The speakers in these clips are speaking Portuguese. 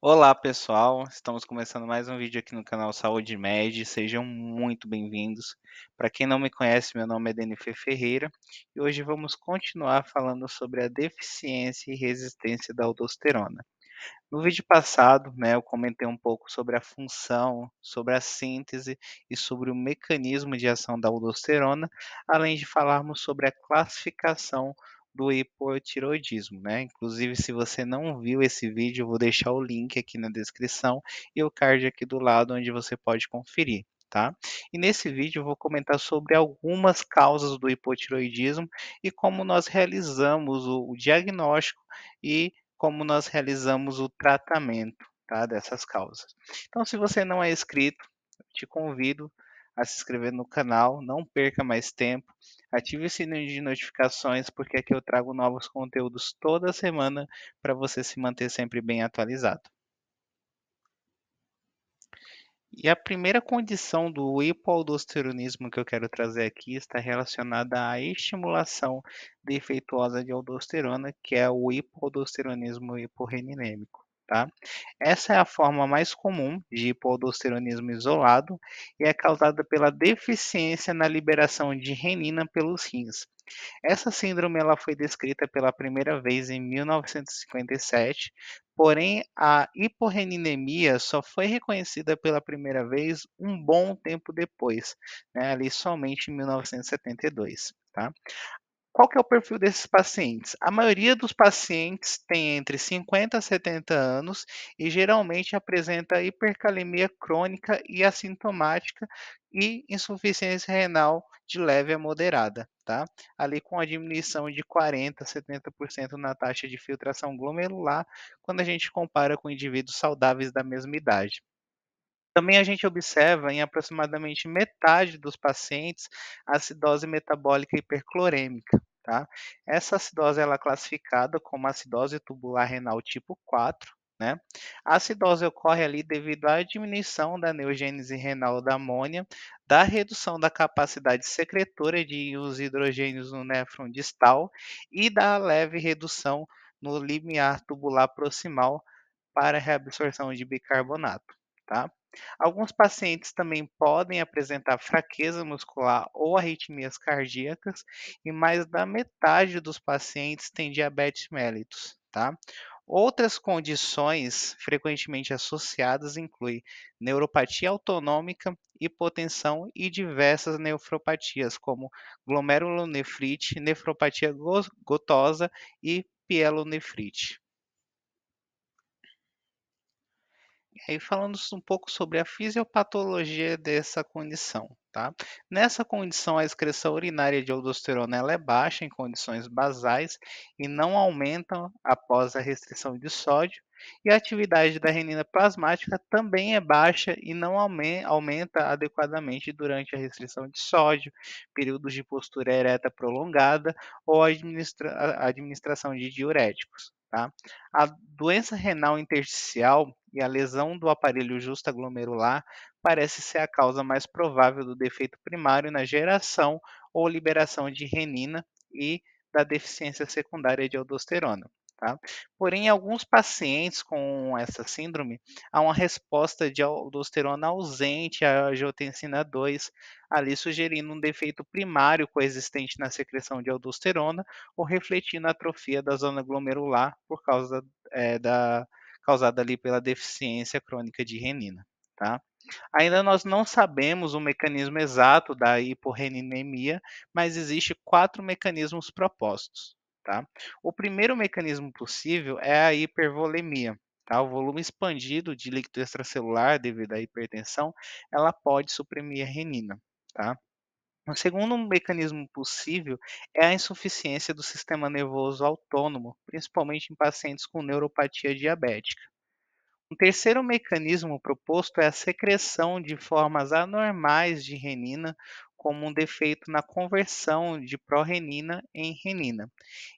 Olá pessoal, estamos começando mais um vídeo aqui no canal Saúde Med, sejam muito bem-vindos. Para quem não me conhece, meu nome é Denifer Ferreira e hoje vamos continuar falando sobre a deficiência e resistência da aldosterona. No vídeo passado, eu comentei um pouco sobre a função, sobre a síntese e sobre o mecanismo de ação da aldosterona, além de falarmos sobre a classificação do hipotireoidismo, né? Inclusive, se você não viu esse vídeo, eu vou deixar o link aqui na descrição e o card aqui do lado onde você pode conferir. Tá? E nesse vídeo eu vou comentar sobre algumas causas do hipotireoidismo e como nós realizamos o diagnóstico e como nós realizamos o tratamento, tá, dessas causas. Então, se você não é inscrito, te convido a se inscrever no canal, não perca mais tempo, ative o sininho de notificações, porque aqui eu trago novos conteúdos toda semana para você se manter sempre bem atualizado. E a primeira condição do hipoaldosteronismo que eu quero trazer aqui está relacionada à estimulação defeituosa de aldosterona, que é o hipoaldosteronismo hiporreninêmico. Tá? Essa é a forma mais comum de hipoaldosteronismo isolado e é causada pela deficiência na liberação de renina pelos rins. Essa síndrome ela foi descrita pela primeira vez em 1957, porém a hiporreninemia só foi reconhecida pela primeira vez um bom tempo depois, né, ali somente em 1972, tá? Qual que é o perfil desses pacientes? A maioria dos pacientes tem entre 50 a 70 anos e geralmente apresenta hipercalemia crônica e assintomática e insuficiência renal de leve a moderada, tá? Ali com a diminuição de 40 a 70% na taxa de filtração glomerular, quando a gente compara com indivíduos saudáveis da mesma idade. Também a gente observa em aproximadamente metade dos pacientes a acidose metabólica hiperclorêmica, tá? Essa acidose ela é classificada como acidose tubular renal tipo 4, né? A acidose ocorre ali devido à diminuição da neogênese renal da amônia, da redução da capacidade secretora de os hidrogênios no néfron distal e da leve redução no limiar tubular proximal para reabsorção de bicarbonato, tá? Alguns pacientes também podem apresentar fraqueza muscular ou arritmias cardíacas e mais da metade dos pacientes tem diabetes mellitus, tá? Outras condições frequentemente associadas incluem neuropatia autonômica, hipotensão e diversas nefropatias, como glomerulonefrite, nefropatia gotosa e pielonefrite. E aí falando um pouco sobre a fisiopatologia dessa condição, tá? Nessa condição, a excreção urinária de aldosterona ela é baixa em condições basais e não aumenta após a restrição de sódio, e a atividade da renina plasmática também é baixa e não aumenta adequadamente durante a restrição de sódio, períodos de postura ereta prolongada ou a administração de diuréticos. Tá? A doença renal intersticial e a lesão do aparelho justaglomerular parece ser a causa mais provável do defeito primário na geração ou liberação de renina e da deficiência secundária de aldosterona. Tá? Porém, em alguns pacientes com essa síndrome, há uma resposta de aldosterona ausente à angiotensina 2, ali sugerindo um defeito primário coexistente na secreção de aldosterona ou refletindo a atrofia da zona glomerular por causa da causada ali pela deficiência crônica de renina, tá? Ainda nós não sabemos o mecanismo exato da hiporreninemia, mas existe 4 mecanismos propostos, tá? O primeiro mecanismo possível é a hipervolemia, tá? O volume expandido de líquido extracelular devido à hipertensão, ela pode suprimir a renina, tá? O segundo mecanismo possível é a insuficiência do sistema nervoso autônomo, principalmente em pacientes com neuropatia diabética. Um terceiro mecanismo proposto é a secreção de formas anormais de renina, como um defeito na conversão de prorenina em renina.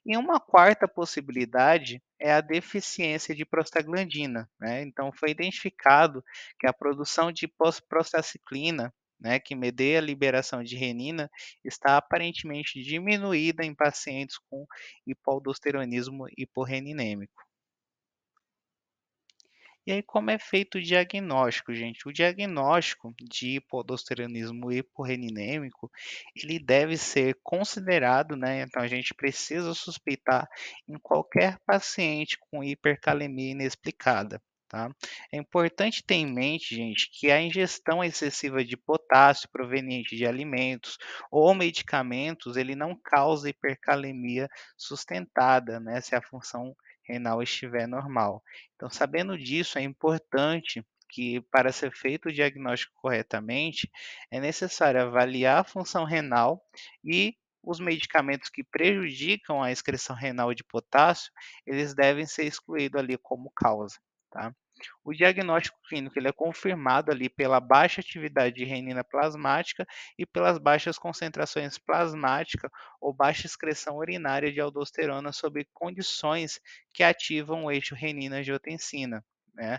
E uma quarta possibilidade é a deficiência de prostaglandina, né? Então, foi identificado que a produção de prostaciclina, né, que medeia a liberação de renina, está aparentemente diminuída em pacientes com hipoaldosteronismo hiporreninêmico. E aí, como é feito o diagnóstico, gente? O diagnóstico de hipoaldosteronismo hiporreninêmico, ele deve ser considerado, né? Então, a gente precisa suspeitar em qualquer paciente com hipercalemia inexplicada. Tá? É importante ter em mente, gente, que a ingestão excessiva de potássio proveniente de alimentos ou medicamentos, ele não causa hipercalemia sustentada, né, se a função renal estiver normal. Então, sabendo disso, é importante que, para ser feito o diagnóstico corretamente, é necessário avaliar a função renal e os medicamentos que prejudicam a excreção renal de potássio, eles devem ser excluídos ali como causa, tá? O diagnóstico clínico ele é confirmado ali pela baixa atividade de renina plasmática e pelas baixas concentrações plasmáticas ou baixa excreção urinária de aldosterona sob condições que ativam o eixo renina-angiotensina, né?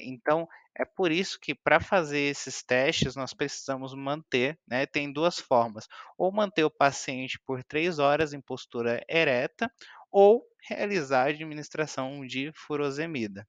Então, é por isso que para fazer esses testes nós precisamos manter, né, tem 2 formas, ou manter o paciente por 3 horas em postura ereta, ou realizar a administração de furosemida.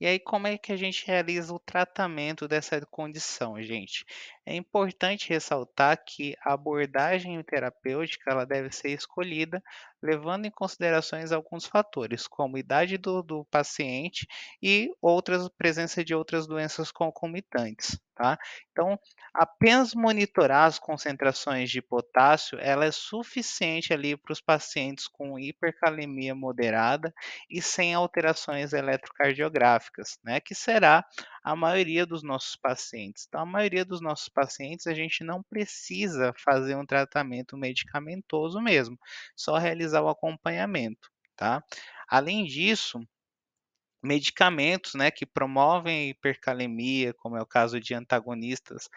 E aí, como é que a gente realiza o tratamento dessa condição, gente? É importante ressaltar que a abordagem terapêutica ela deve ser escolhida levando em considerações alguns fatores, como a idade do paciente e outras presença de outras doenças concomitantes, tá? Então, apenas monitorar as concentrações de potássio, ela é suficiente ali para os pacientes com hipercalemia moderada e sem alterações eletrocardiográficas, né, que será a maioria dos nossos pacientes. Então, a maioria dos nossos pacientes, a gente não precisa fazer um tratamento medicamentoso mesmo, só realizar o acompanhamento, tá? Além disso, medicamentos, né, que promovem a hipercalemia, como é o caso de antagonistas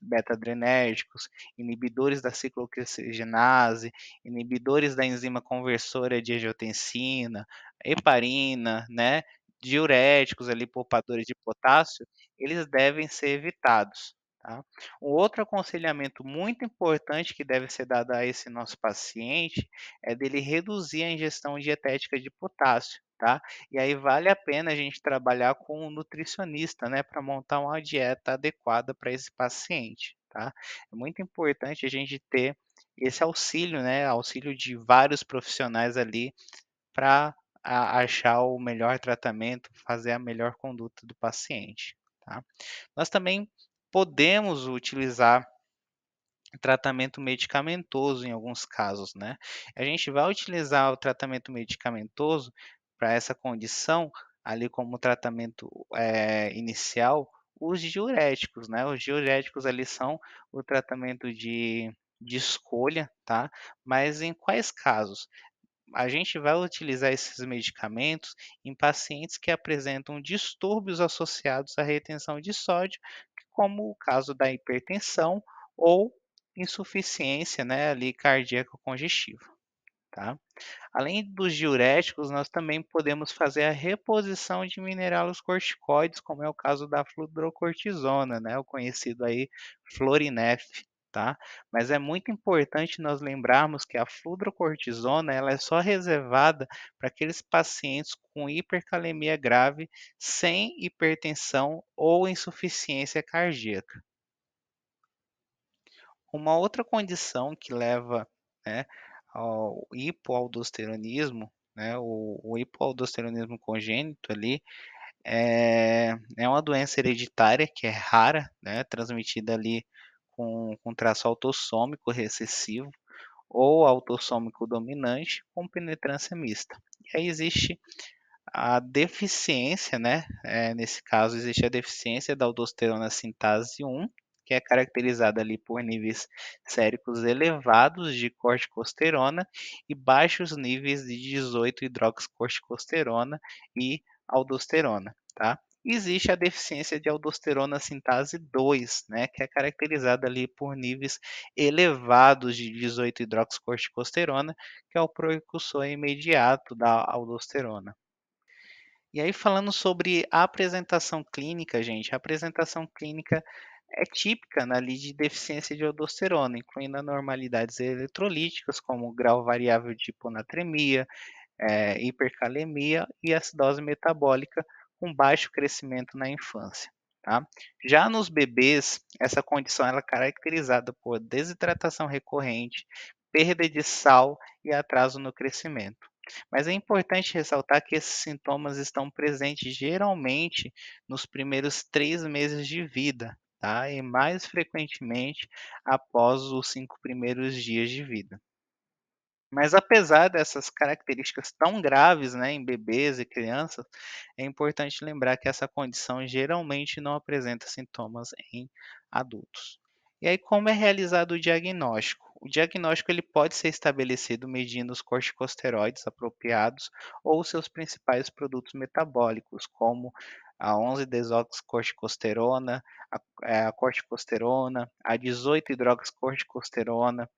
beta-adrenérgicos, inibidores da ciclooxigenase, inibidores da enzima conversora de angiotensina, heparina, né, diuréticos ali, poupadores de potássio, eles devem ser evitados, tá? Um outro aconselhamento muito importante que deve ser dado a esse nosso paciente é dele reduzir a ingestão dietética de potássio, tá? E aí vale a pena a gente trabalhar com um nutricionista, né, para montar uma dieta adequada para esse paciente, tá? É muito importante a gente ter esse auxílio, né, auxílio de vários profissionais ali para achar o melhor tratamento, fazer a melhor conduta do paciente, tá? Nós também podemos utilizar tratamento medicamentoso em alguns casos, né. A gente vai utilizar o tratamento medicamentoso para essa condição, ali como tratamento, inicial, os diuréticos, né. Os diuréticos ali são o tratamento de escolha, tá. Mas em quais casos? A gente vai utilizar esses medicamentos em pacientes que apresentam distúrbios associados à retenção de sódio, como o caso da hipertensão ou insuficiência, né, ali cardíaca congestiva, tá? Além dos diuréticos, nós também podemos fazer a reposição de minerais corticoides, como é o caso da fludrocortisona, né, o conhecido aí Florinef, tá? Mas é muito importante nós lembrarmos que a fludrocortisona, ela é só reservada para aqueles pacientes com hipercalemia grave, sem hipertensão ou insuficiência cardíaca. Uma outra condição que leva, né, ao hipoaldosteronismo, né, o hipoaldosteronismo congênito ali, é uma doença hereditária que é rara, né, transmitida ali com traço autossômico recessivo ou autossômico dominante com penetrância mista. E aí existe a deficiência, né, nesse caso existe a deficiência da aldosterona sintase 1, que é caracterizada ali por níveis séricos elevados de corticosterona e baixos níveis de 18-hidroxicorticosterona e aldosterona, tá? Existe a deficiência de aldosterona sintase 2, né, que é caracterizada ali por níveis elevados de 18-hidroxicorticosterona, que é o precursor imediato da aldosterona. E aí falando sobre a apresentação clínica, gente, a apresentação clínica é típica, né, ali de deficiência de aldosterona, incluindo anormalidades eletrolíticas, como grau variável de hiponatremia, hipercalemia e acidose metabólica com baixo crescimento na infância. Tá? Já nos bebês, essa condição ela é caracterizada por desidratação recorrente, perda de sal e atraso no crescimento. Mas é importante ressaltar que esses sintomas estão presentes geralmente nos primeiros 3 meses de vida, tá? E mais frequentemente após os 5 primeiros dias de vida. Mas apesar dessas características tão graves, né, em bebês e crianças, é importante lembrar que essa condição geralmente não apresenta sintomas em adultos. E aí, como é realizado o diagnóstico? O diagnóstico ele pode ser estabelecido medindo os corticosteroides apropriados ou seus principais produtos metabólicos, como a 11-desoxcorticosterona, a corticosterona, a 18-hidroxicorticosterona,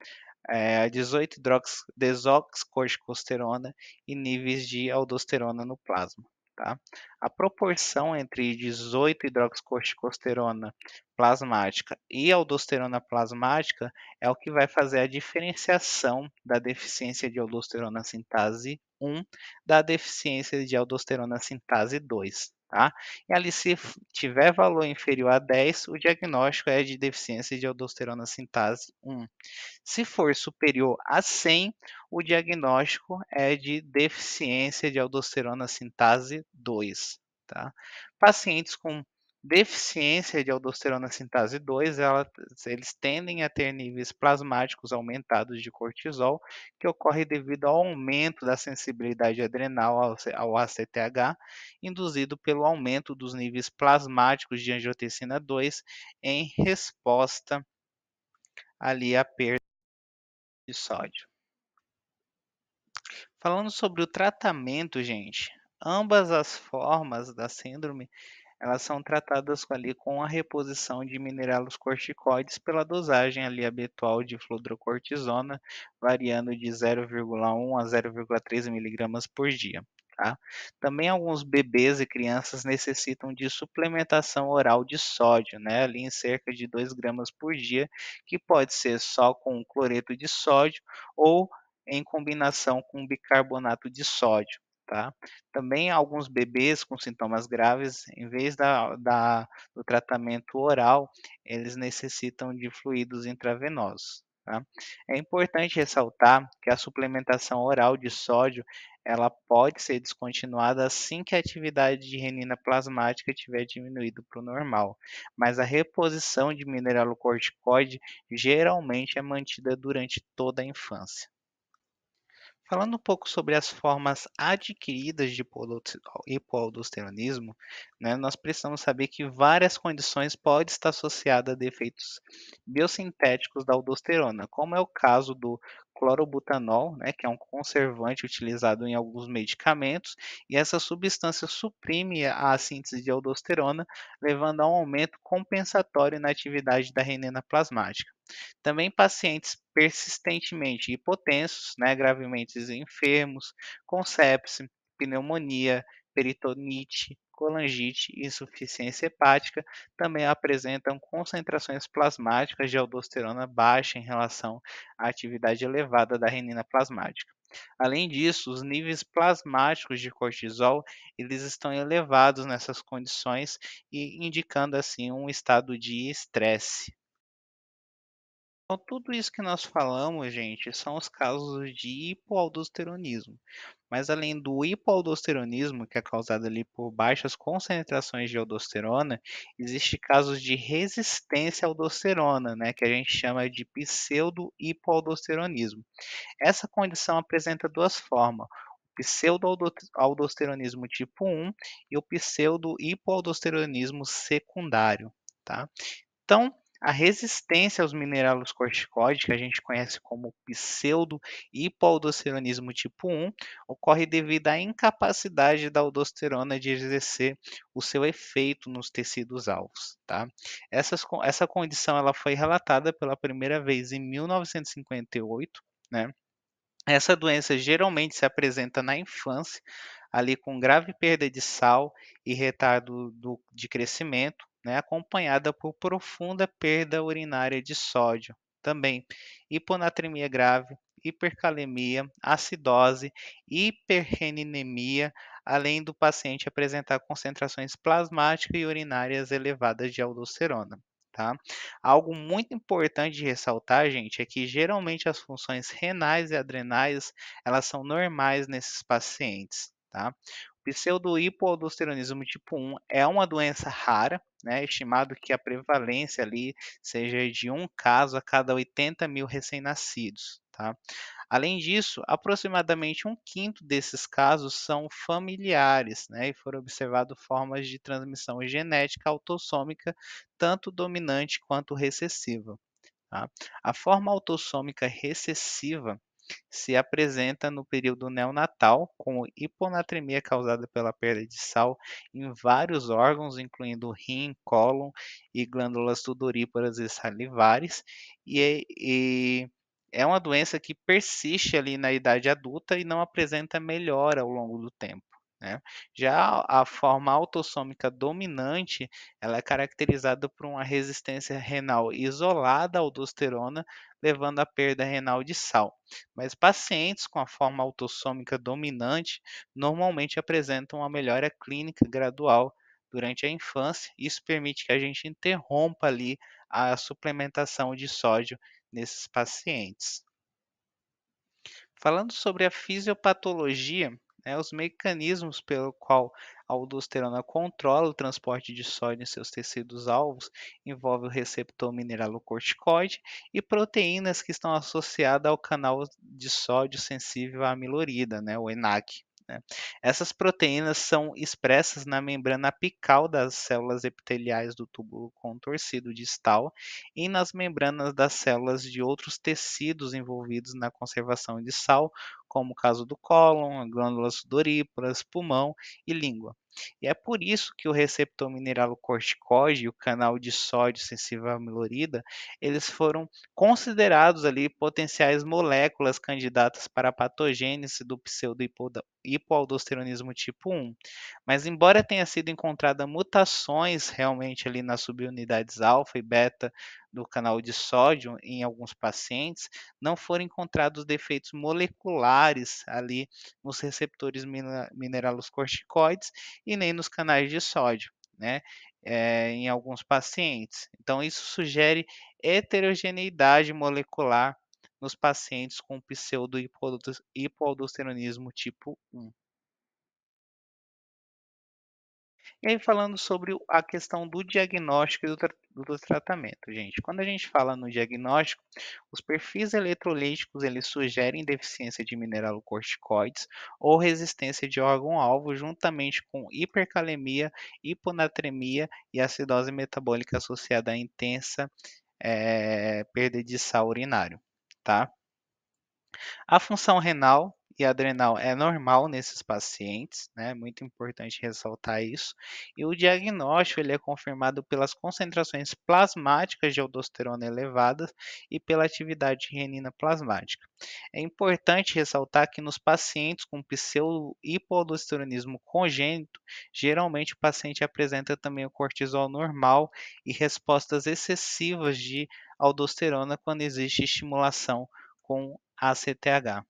a 18-desoxcorticosterona e níveis de aldosterona no plasma. Tá? A proporção entre 18-hidroxicorticosterona plasmática e aldosterona plasmática é o que vai fazer a diferenciação da deficiência de aldosterona sintase 1 da deficiência de aldosterona sintase 2. Tá? E ali, se tiver valor inferior a 10, o diagnóstico é de deficiência de aldosterona sintase 1. Se for superior a 100, o diagnóstico é de deficiência de aldosterona sintase 2. Tá? Pacientes com deficiência de aldosterona sintase 2, eles tendem a ter níveis plasmáticos aumentados de cortisol, que ocorre devido ao aumento da sensibilidade adrenal ao ACTH, induzido pelo aumento dos níveis plasmáticos de angiotensina 2 em resposta ali à perda de sódio. Falando sobre o tratamento, gente, ambas as formas da síndrome, elas são tratadas ali com a reposição de mineralocorticoides pela dosagem ali habitual de fludrocortisona, variando de 0,1 a 0,3 miligramas por dia. Tá? Também alguns bebês e crianças necessitam de suplementação oral de sódio, né, ali em cerca de 2 gramas por dia, que pode ser só com cloreto de sódio ou em combinação com bicarbonato de sódio. Tá? Também alguns bebês com sintomas graves, em vez do tratamento oral, eles necessitam de fluidos intravenosos. Tá? É importante ressaltar que a suplementação oral de sódio ela pode ser descontinuada assim que a atividade de renina plasmática tiver diminuído para o normal, mas a reposição de mineralocorticoide geralmente é mantida durante toda a infância. Falando um pouco sobre as formas adquiridas de hipoaldosteronismo, né, nós precisamos saber que várias condições podem estar associadas a defeitos biosintéticos da aldosterona, como é o caso do clorobutanol, né, que é um conservante utilizado em alguns medicamentos, e essa substância suprime a síntese de aldosterona, levando a um aumento compensatório na atividade da renina plasmática. Também pacientes persistentemente hipotensos, né, gravemente enfermos, com sepse, pneumonia, peritonite, colangite e insuficiência hepática também apresentam concentrações plasmáticas de aldosterona baixa em relação à atividade elevada da renina plasmática. Além disso, os níveis plasmáticos de cortisol, eles estão elevados nessas condições e indicando assim um estado de estresse. Então, tudo isso que nós falamos, gente, são os casos de hipoaldosteronismo. Mas além do hipoaldosteronismo, que é causado ali por baixas concentrações de aldosterona, existe casos de resistência à aldosterona, né, que a gente chama de pseudo-hipoaldosteronismo. Essa condição apresenta duas formas: o pseudo-aldosteronismo tipo 1 e o pseudo-hipoaldosteronismo secundário, tá? Então, a resistência aos mineralocorticoides, que a gente conhece como pseudo-hipoaldosteronismo tipo 1, ocorre devido à incapacidade da aldosterona de exercer o seu efeito nos tecidos alvos. Tá? Essa condição ela foi relatada pela primeira vez em 1958, né? Essa doença geralmente se apresenta na infância, ali com grave perda de sal e retardo de crescimento, né, acompanhada por profunda perda urinária de sódio. Também hiponatremia grave hipercalemia, acidose, hiperreninemia, além do paciente apresentar concentrações plasmáticas e urinárias elevadas de aldosterona. Tá? Algo muito importante de ressaltar, gente, é que geralmente as funções renais e adrenais elas são normais nesses pacientes. Tá? Pseudo-hipoaldosteronismo tipo 1 é uma doença rara, né, estimado que a prevalência ali seja de um caso a cada 80 mil recém-nascidos. Tá? Além disso, aproximadamente um quinto desses casos são familiares, né, e foram observadas formas de transmissão genética autossômica, tanto dominante quanto recessiva. Tá? A forma autossômica recessiva se apresenta no período neonatal, com hiponatremia causada pela perda de sal em vários órgãos, incluindo rim, cólon e glândulas sudoríparas e salivares, e é uma doença que persiste ali na idade adulta e não apresenta melhora ao longo do tempo. Né? Já a forma autossômica dominante, ela é caracterizada por uma resistência renal isolada à aldosterona, levando à perda renal de sal. Mas pacientes com a forma autossômica dominante normalmente apresentam uma melhora clínica gradual durante a infância. Isso permite que a gente interrompa ali a suplementação de sódio nesses pacientes. Falando sobre a fisiopatologia, né, os mecanismos pelo qual a aldosterona controla o transporte de sódio em seus tecidos alvos envolve o receptor mineralocorticoide e proteínas que estão associadas ao canal de sódio sensível à amilorida, né, o ENaC. Né? Essas proteínas são expressas na membrana apical das células epiteliais do túbulo contorcido distal e nas membranas das células de outros tecidos envolvidos na conservação de sal, como o caso do cólon, glândulas sudoríparas, pulmão e língua. E é por isso que o receptor mineralocorticoide e o canal de sódio sensível à amilorida, eles foram considerados ali potenciais moléculas candidatas para a patogênese do pseudo-hipoaldosteronismo tipo 1. Mas embora tenha sido encontrada mutações realmente ali nas subunidades alfa e beta do canal de sódio em alguns pacientes, não foram encontrados defeitos moleculares ali nos receptores mineralocorticoides e nem nos canais de sódio, né? Em alguns pacientes. Então, isso sugere heterogeneidade molecular nos pacientes com pseudo-hipoaldosteronismo tipo 1. E aí falando sobre a questão do diagnóstico e do tratamento, gente. Quando a gente fala no diagnóstico, os perfis eletrolíticos eles sugerem deficiência de mineralocorticoides ou resistência de órgão-alvo, juntamente com hipercalemia, hiponatremia e acidose metabólica associada à intensa perda de sal urinário, tá? A função renal e adrenal é normal nesses pacientes, né? Muito importante ressaltar isso. E o diagnóstico ele é confirmado pelas concentrações plasmáticas de aldosterona elevadas e pela atividade de renina plasmática. É importante ressaltar que nos pacientes com pseudo-hipoaldosteronismo congênito, geralmente o paciente apresenta também o cortisol normal e respostas excessivas de aldosterona quando existe estimulação com ACTH.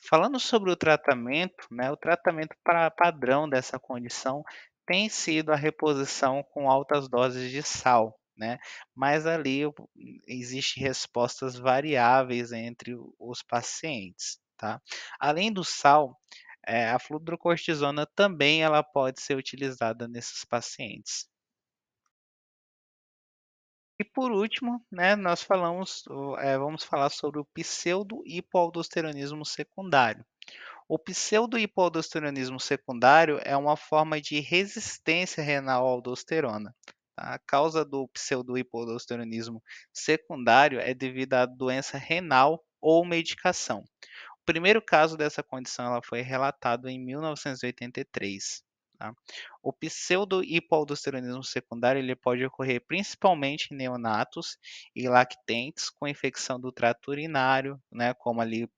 Falando sobre o tratamento, né, o tratamento padrão dessa condição tem sido a reposição com altas doses de sal, né? Mas ali existe respostas variáveis entre os pacientes, tá? Além do sal, a fludrocortisona também ela pode ser utilizada nesses pacientes. E por último, né, nós vamos falar sobre o pseudo-hipoaldosteronismo secundário. O pseudo-hipoaldosteronismo secundário é uma forma de resistência renal à aldosterona. Tá? A causa do pseudo-hipoaldosteronismo secundário é devido à doença renal ou medicação. O primeiro caso dessa condição ela foi relatado em 1983. Tá? O pseudo-hipoaldosteronismo secundário ele pode ocorrer principalmente em neonatos e lactentes com infecção do trato urinário, né, como ali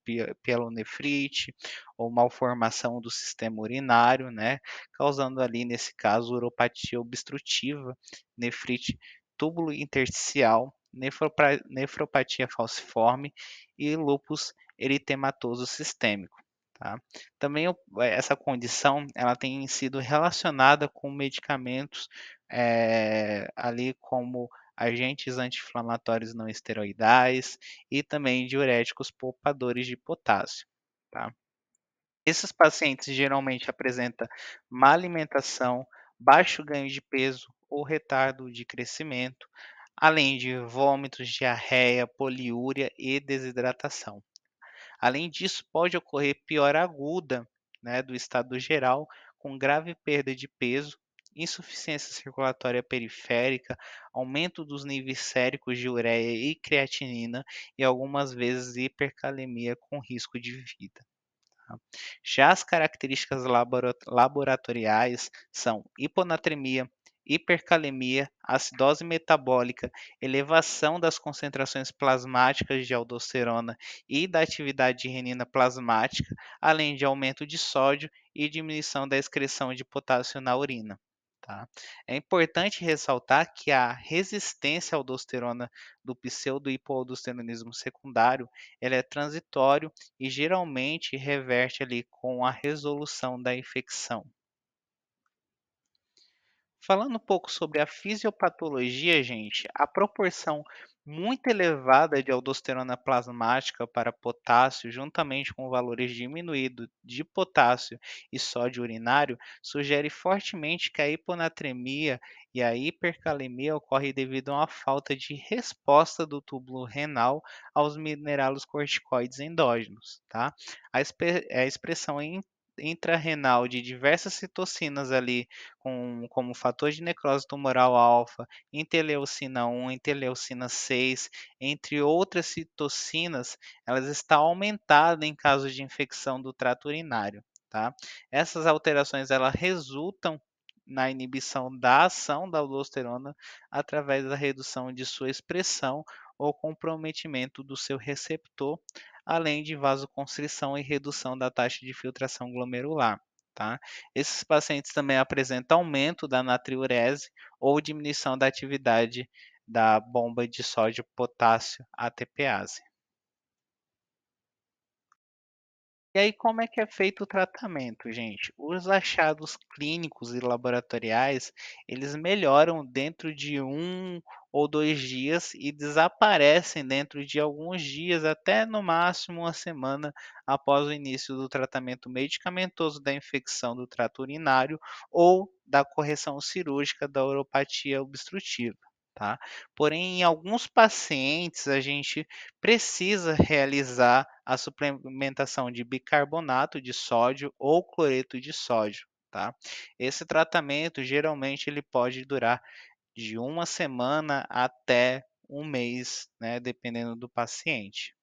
pielonefrite ou malformação do sistema urinário, né, causando ali nesse caso uropatia obstrutiva, nefrite túbulo intersticial nefropatia falciforme e lúpus eritematoso sistêmico, tá. Também essa condição, ela tem sido relacionada com medicamentos, ali como agentes anti-inflamatórios não esteroidais e também diuréticos poupadores de potássio, tá. Esses pacientes geralmente apresentam má alimentação, baixo ganho de peso ou retardo de crescimento, além de vômitos, diarreia, poliúria e desidratação. Além disso, pode ocorrer piora aguda, né, do estado geral, com grave perda de peso, insuficiência circulatória periférica, aumento dos níveis séricos de ureia e creatinina e algumas vezes hipercalemia com risco de vida. Tá? Já as características laboratoriais são hiponatremia, hipercalemia, acidose metabólica, elevação das concentrações plasmáticas de aldosterona e da atividade de renina plasmática, além de aumento de sódio e diminuição da excreção de potássio na urina. Tá? É importante ressaltar que a resistência à aldosterona do pseudo-hipoaldosteronismo secundário ela é transitório e geralmente reverte ali com a resolução da infecção. Falando um pouco sobre a fisiopatologia, gente, a proporção muito elevada de aldosterona plasmática para potássio, juntamente com valores diminuídos de potássio e sódio urinário, sugere fortemente que a hiponatremia e a hipercalemia ocorrem devido a uma falta de resposta do túbulo renal aos minerais corticoides endógenos, tá? A expressão intrarrenal de diversas citocinas ali como fator de necrose tumoral alfa, interleucina 1, interleucina 6, entre outras citocinas, elas estão aumentadas em caso de infecção do trato urinário, tá? Essas alterações elas resultam na inibição da ação da aldosterona através da redução de sua expressão ou comprometimento do seu receptor, além de vasoconstrição e redução da taxa de filtração glomerular. Tá? Esses pacientes também apresentam aumento da natriurese ou diminuição da atividade da bomba de sódio-potássio ATPase. E aí, como é que é feito o tratamento, gente? Os achados clínicos e laboratoriais, eles melhoram dentro de 1 ou 2 dias e desaparecem dentro de alguns dias, até no máximo uma semana após o início do tratamento medicamentoso da infecção do trato urinário ou da correção cirúrgica da uropatia obstrutiva. Tá? Porém, em alguns pacientes, a gente precisa realizar a suplementação de bicarbonato de sódio ou cloreto de sódio, tá? Esse tratamento geralmente ele pode durar de uma semana até um mês, né, dependendo do paciente.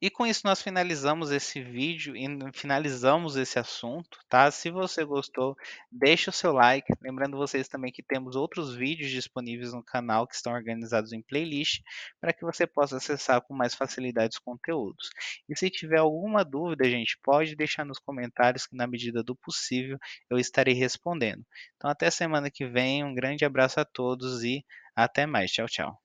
E com isso nós finalizamos esse vídeo e finalizamos esse assunto, tá? Se você gostou, deixa o seu like. Lembrando vocês também que temos outros vídeos disponíveis no canal que estão organizados em playlist para que você possa acessar com mais facilidade os conteúdos. E se tiver alguma dúvida, gente, pode deixar nos comentários que na medida do possível eu estarei respondendo. Então até semana que vem, um grande abraço a todos e até mais. Tchau, tchau.